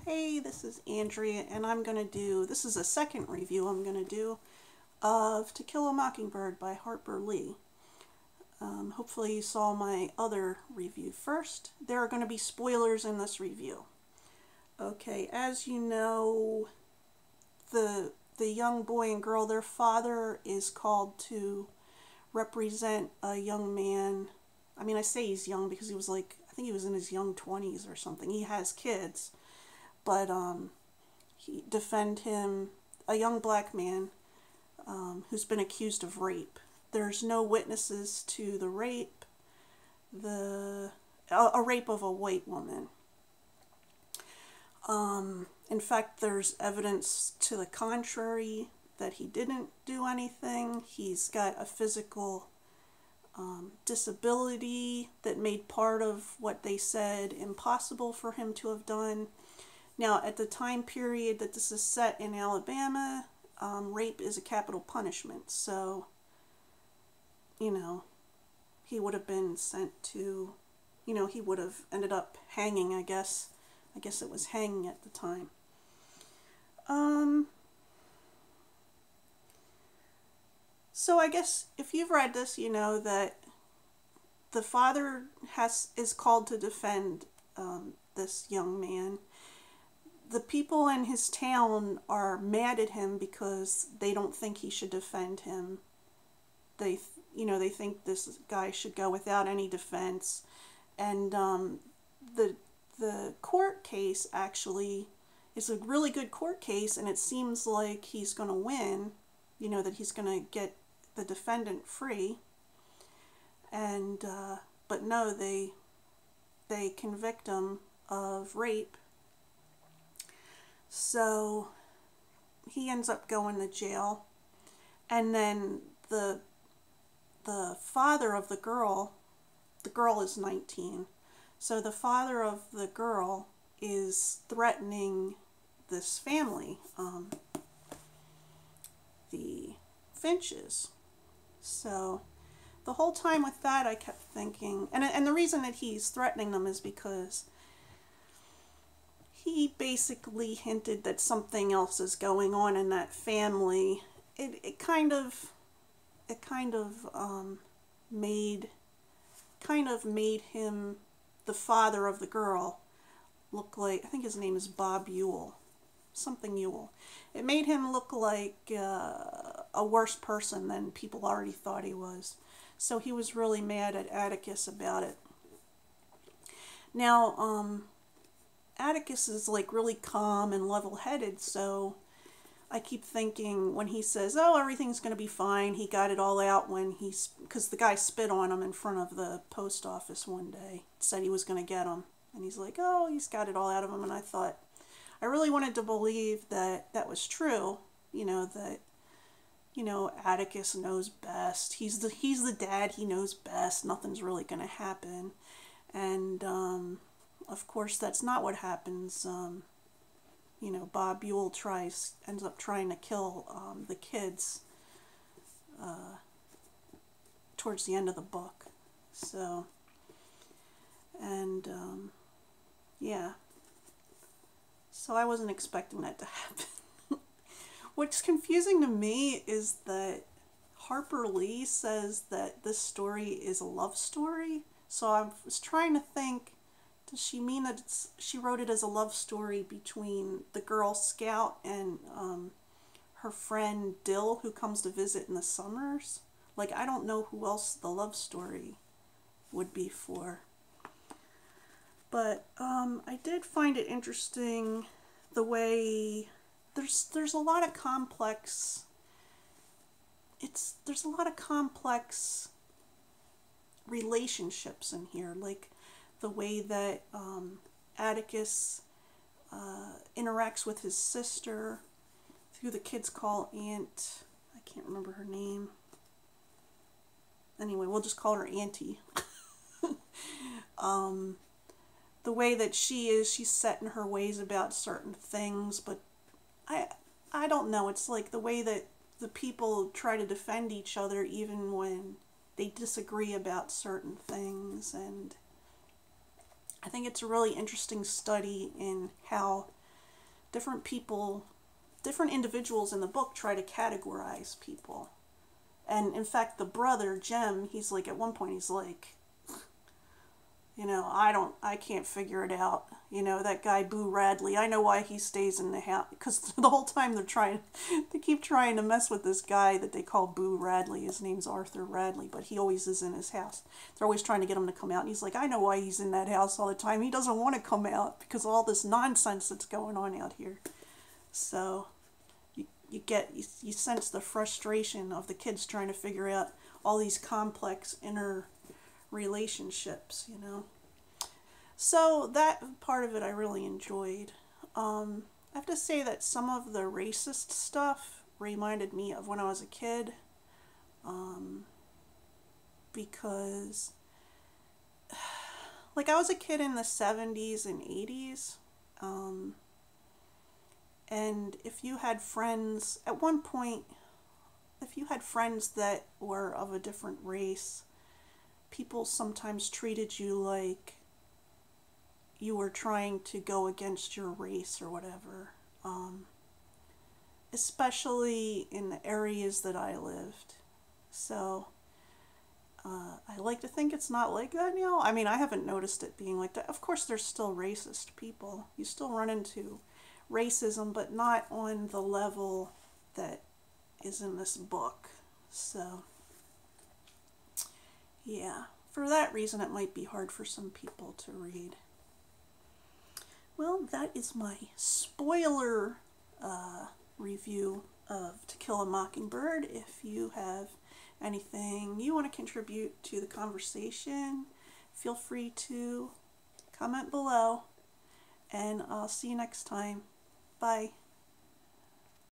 Hey, this is Andrea, and this is a second review I'm going to do of To Kill a Mockingbird by Harper Lee. Hopefully you saw my other review first. There are going to be spoilers in this review. Okay, as you know, the young boy and girl, their father is called to represent a young man. I mean, I say he's young because he was I think he was in his young 20s or something. He has kids. But he defend him, a young black man who's been accused of rape. There's no witnesses to the rape, a rape of a white woman. In fact, there's evidence to the contrary that he didn't do anything. He's got a physical disability that made part of what they said impossible for him to have done. Now, at the time period that this is set in Alabama, rape is a capital punishment. So, he would have been sent to, he would have ended up hanging, I guess. I guess it was hanging at the time. So I guess if you've read this, you know that the father is called to defend this young man. The people in his town are mad at him because they don't think he should defend him. They think this guy should go without any defense. And the court case actually is a really good court case, and it seems like he's going to win, that he's going to get the defendant free. And, but no, they convict him of rape. So he ends up going to jail, and then the father of the girl is 19, so the father of the girl is threatening this family, the Finches. So the whole time with that, I kept thinking, and the reason that he's threatening them is because he basically hinted that something else is going on in that family. It kind of made him, the father of the girl, look like, I think his name is Bob Ewell, something Ewell. It made him look like a worse person than people already thought he was. So he was really mad at Atticus about it. Now, Atticus is really calm and level-headed, so I keep thinking when he says, oh, everything's going to be fine, he got it all out because the guy spit on him in front of the post office one day, said he was going to get him, and he's like, oh, he's got it all out of him, and I thought, I really wanted to believe that that was true, that, Atticus knows best, he's the dad, he knows best, nothing's really going to happen, and, of course, that's not what happens. Bob Ewell ends up trying to kill the kids towards the end of the book. So, and yeah. So I wasn't expecting that to happen. What's confusing to me is that Harper Lee says that this story is a love story. So I was trying to think, does she mean that she wrote it as a love story between the Girl Scout and her friend Dill, who comes to visit in the summers? I don't know who else the love story would be for. But I did find it interesting the way there's a lot of complex. There's a lot of complex relationships in here, the way that Atticus interacts with his sister, who the kids call Aunt, I can't remember her name. Anyway, we'll just call her Auntie. The way that she's set in her ways about certain things, but I don't know, it's the way that the people try to defend each other even when they disagree about certain things, and I think it's a really interesting study in how different people, different individuals in the book try to categorize people. And in fact, the brother, Jem, he's like, at one point, he's like, you know, I can't figure it out. You know, that guy, Boo Radley, I know why he stays in the house. Because the whole time they keep trying to mess with this guy that they call Boo Radley. His name's Arthur Radley, but he always is in his house. They're always trying to get him to come out. And he's like, I know why he's in that house all the time. He doesn't want to come out because of all this nonsense that's going on out here. So you sense the frustration of the kids trying to figure out all these complex inner relationships, you know. So that part of it I really enjoyed. I have to say that some of the racist stuff reminded me of when I was a kid, because like I was a kid in the 70s and 80s, and if you had friends, at one point, if you had friends that were of a different race, people sometimes treated you like you were trying to go against your race or whatever, especially in the areas that I lived. So I like to think it's not like that now. I mean, I haven't noticed it being like that. Of course, there's still racist people. You still run into racism, but not on the level that is in this book. So yeah, for that reason it might be hard for some people to read. Well, that is my spoiler review of To Kill a Mockingbird. If you have anything you want to contribute to the conversation, feel free to comment below, and I'll see you next time. Bye.